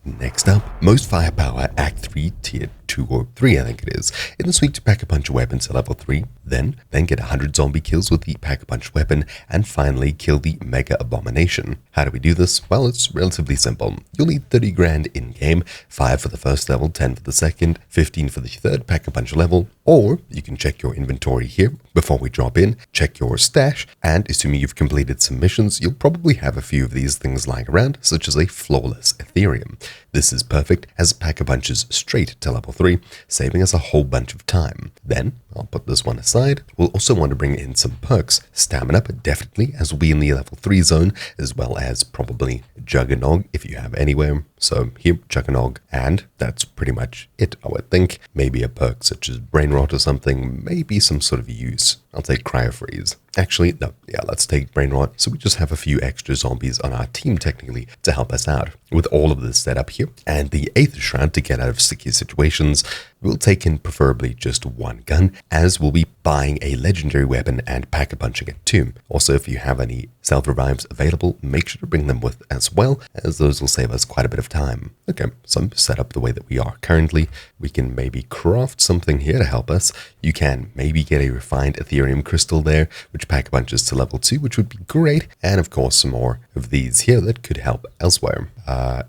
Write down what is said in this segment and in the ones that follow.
Next up, most firepower, Act 3, Tier 2 or 3 I think it is, in the suite to Pack-a-Punch weapons at level 3, then get 100 zombie kills with the Pack-a-Punch weapon, and finally kill the Mega Abomination. How do we do this? Well, it's relatively simple. You'll need 30 grand in-game, 5 for the first level, 10 for the second, 15 for the third Pack-a-Punch level, or you can check your inventory here before we drop in, check your stash, and assuming you've completed some missions, you'll probably have a few of these things lying around, such as a Flawless Ethereum. This is perfect as Pack-a-Punches straight to level 3, saving us a whole bunch of time. Then, I'll put this one aside. We'll also want to bring in some perks. Stamina, but definitely, as we'll be in the level 3 zone, as well as probably Juggernog if you have anywhere. So here, Juggernog, and that's pretty much it, I would think. Maybe a perk such as Brain Rot or something, maybe some sort of use. I'll take Cryo Freeze. Actually, no, yeah, let's take Brain Rot. So we just have a few extra zombies on our team technically to help us out. With all of this set up here, and the Aether Shroud to get out of sticky situations, we'll take in preferably just one gun, as we'll be buying a legendary weapon and Pack-a-Punching it too. Also, if you have any self-revives available, make sure to bring them with as well, as those will save us quite a bit of time. Okay, so set up the way that we are currently. We can maybe craft something here to help us. You can maybe get a refined Ethereum crystal there, which Pack-a-Punches to level 2, which would be great. And of course, some more of these here that could help elsewhere.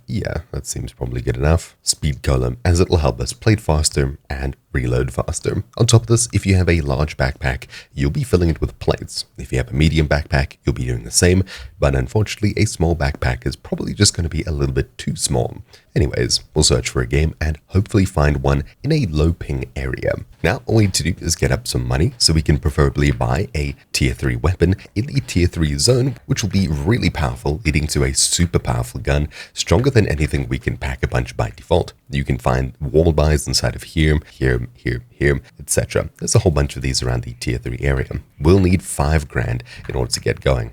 Yeah, that seems probably good enough. Speed Golem, as it will help us plate faster and reload faster. On top of this, if you have a large backpack, you'll be filling it with plates. If you have a medium backpack, you'll be doing the same, but unfortunately, a small backpack is probably just going to be a little bit too small. Anyways, we'll search for a game and hopefully find one in a low ping area. Now, all we need to do is get up some money so we can preferably buy a tier 3 weapon in the tier 3 zone, which will be really powerful, leading to a super powerful gun, stronger than anything we can Pack-a-Punch by default. You can find wall buys inside of here, etc. There's a whole bunch of these around the tier 3 area. We'll need 5 grand in order to get going.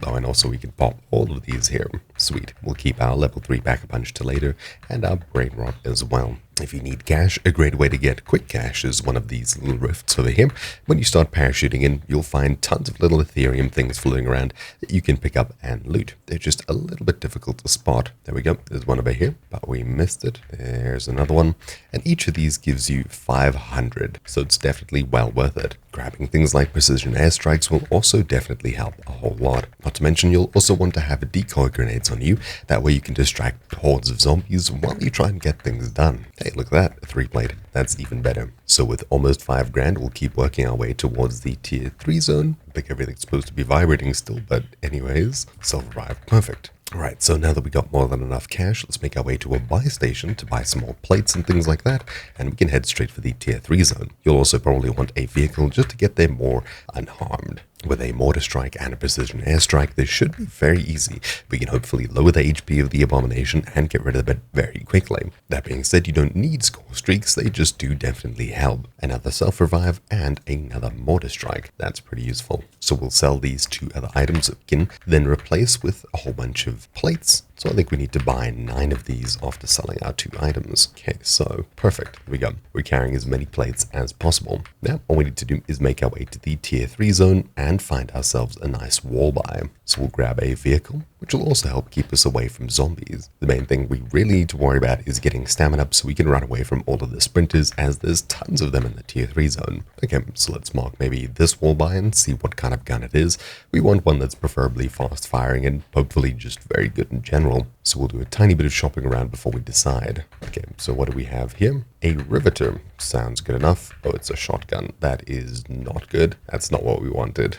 Oh, and also we can pop all of these here. Sweet. We'll keep our level 3 Pack-a-Punch to later, and our Brain Rot as well. If you need cash, a great way to get quick cash is one of these little rifts over here. When you start parachuting in, you'll find tons of little Ethereum things floating around that you can pick up and loot. They're just a little bit difficult to spot. There we go. There's one over here, but we missed it. There's another one. And each of these gives you 500, so it's definitely well worth it. Grabbing things like precision airstrikes will also definitely help a whole lot. Not to mention, you'll also want to have decoy grenades on you. That way you can distract hordes of zombies while you try and get things done. Hey, look at that, a 3-plate. That's even better. So with almost 5 grand, we'll keep working our way towards the tier 3 zone. I think everything's supposed to be vibrating still, but anyways, self-revive, perfect. Alright, so now that we got more than enough cash, let's make our way to a buy station to buy some more plates and things like that, and we can head straight for the tier 3 zone. You'll also probably want a vehicle just to get there more unharmed. With a mortar strike and a precision airstrike, this should be very easy. We can hopefully lower the HP of the Abomination and get rid of it very quickly. That being said, you don't need score streaks, they just do definitely help. Another self-revive and another mortar strike. That's pretty useful. So we'll sell these 2 other items that we can then replace with a whole bunch of plates. So I think we need to buy 9 of these after selling our 2 items. Okay, so perfect. Here we go. We're carrying as many plates as possible. Now, all we need to do is make our way to the tier 3 zone and find ourselves a nice wall buy. So we'll grab a vehicle, which will also help keep us away from zombies. The main thing we really need to worry about is getting stamina up so we can run away from all of the sprinters, as there's tons of them in the tier 3 zone. Okay, so let's mark maybe this wall buy and see what kind of gun it is. We want one that's preferably fast firing and hopefully just very good in general. So we'll do a tiny bit of shopping around before we decide. Okay, so what do we have here? A riveter. Sounds good enough. Oh, it's a shotgun. That is not good. That's not what we wanted.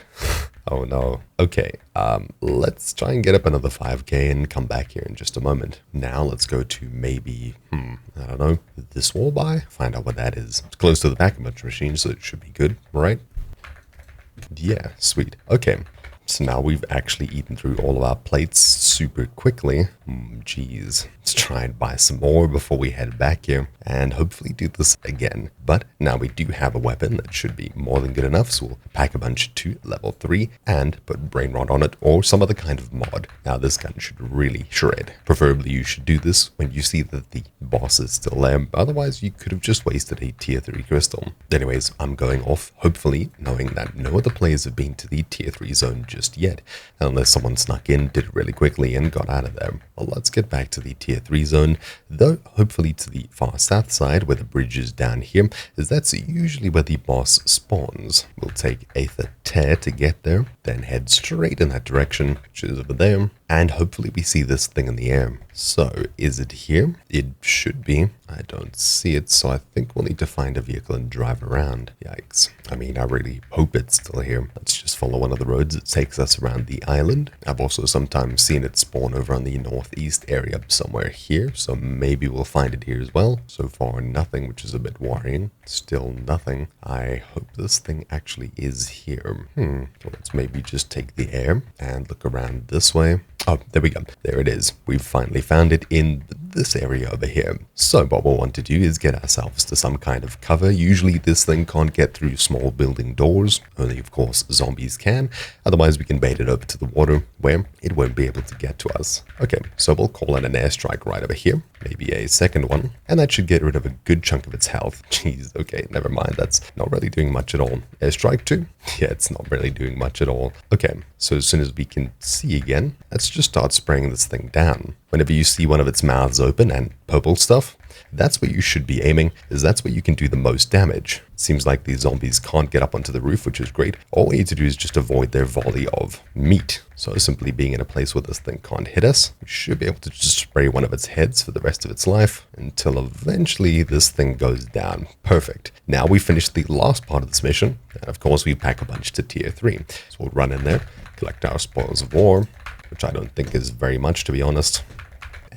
Oh no. Okay, let's try and get up another 5k and come back here in just a moment. Now let's go to maybe, I don't know, this wall buy? Find out what that is. It's close to the Pack-a-Punch machine, so it should be good, right? Yeah, sweet. Okay. So now we've actually eaten through all of our plates super quickly. Geez. Let's try and buy some more before we head back here and hopefully do this again. But now we do have a weapon that should be more than good enough, so we'll Pack-a-Punch to level 3 and put Brain Rot on it or some other kind of mod. Now this gun should really shred. Preferably you should do this when you see that the boss is still there. Otherwise you could have just wasted a tier 3 crystal. Anyways, I'm going off, hopefully knowing that no other players have been to the tier 3 zone just just yet, unless someone snuck in, did it really quickly, and got out of there. Well, let's get back to the tier 3 zone, though hopefully to the far south side where the bridge is down here, as that's usually where the boss spawns. We'll take Aether Tear to get there, then head straight in that direction, which is over there, and hopefully we see this thing in the air. So, is it here? It should be. I don't see it, so I think we'll need to find a vehicle and drive around. Yikes. I mean, I really hope it's still here. Let's just follow one of the roads that takes us around the island. I've also sometimes seen it spawn over on the northeast area somewhere here, so maybe we'll find it here as well. So far, nothing, which is a bit worrying. Still nothing. I hope this thing actually is here. Let's maybe just take the air and look around this way. Oh, there we go. There it is. We've finally found it in this area over here. So what we'll want to do is get ourselves to some kind of cover. Usually this thing can't get through small building doors. Only, of course, zombies can. Otherwise, we can bait it over to the water where it won't be able to get to us. Okay, so we'll call in an airstrike right over here. Maybe a second one. And that should get rid of a good chunk of its health. Jeez, okay, never mind. That's not really doing much at all. Airstrike 2? Yeah, it's not really doing much at all. Okay, so as soon as we can see again, let's just start spraying this thing down. Whenever you see one of its mouths open and purple stuff, that's where you should be aiming, as that's where you can do the most damage. Seems like these zombies can't get up onto the roof, which is great. All we need to do is just avoid their volley of meat. So simply being in a place where this thing can't hit us, we should be able to just spray one of its heads for the rest of its life, until eventually this thing goes down. Perfect. Now we finished the last part of this mission, and of course we pack a bunch to tier 3. So we'll run in there, collect our spoils of war, which I don't think is very much, to be honest.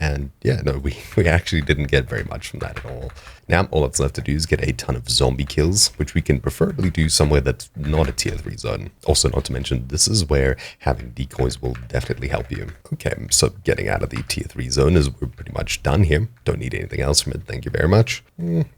And yeah, no, we actually didn't get very much from that at all. Now, all that's left to do is get a ton of zombie kills, which we can preferably do somewhere that's not a tier 3 zone. Also, not to mention, this is where having decoys will definitely help you. Okay, so getting out of the tier 3 zone is we're pretty much done here. Don't need anything else from it, thank you very much.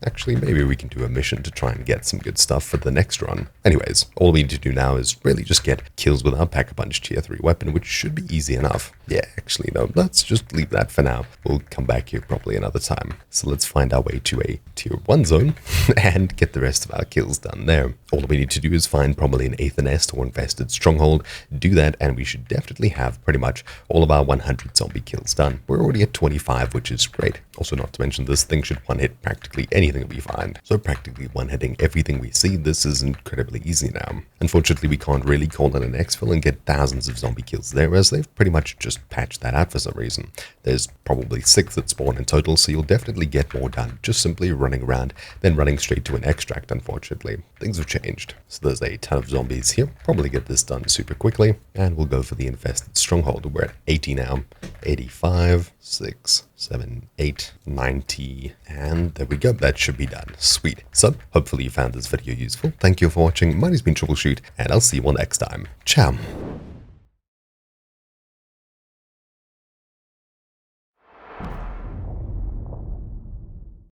Actually, maybe we can do a mission to try and get some good stuff for the next run. Anyways, all we need to do now is really just get kills with our Pack-a-Punch tier 3 weapon, which should be easy enough. Yeah, actually, no, let's just leave that for now. We'll come back here probably another time. So let's find our way to a tier 1 zone and get the rest of our kills done there. All we need to do is find probably an Aether Nest or infested stronghold, do that, and we should definitely have pretty much all of our 100 zombie kills done. We're already at 25, which is great. Also, not to mention, this thing should one-hit practically anything that we find. So practically one-hitting everything we see, this is incredibly easy now. Unfortunately, we can't really call in an exfil and get thousands of zombie kills there, as they've pretty much just patched that out for some reason. There's probably 6 that spawn in total, so you'll definitely get more done just simply running around, then running straight to an extract, unfortunately. Things have changed. So there's a ton of zombies here. Probably get this done super quickly, and we'll go for the infested stronghold. We're at 80 now. 85, 6, 7, 8, 90, and there we go. That should be done. Sweet. So, hopefully you found this video useful. Thank you for watching. My name's been Troubleshoot, and I'll see you all next time. Ciao.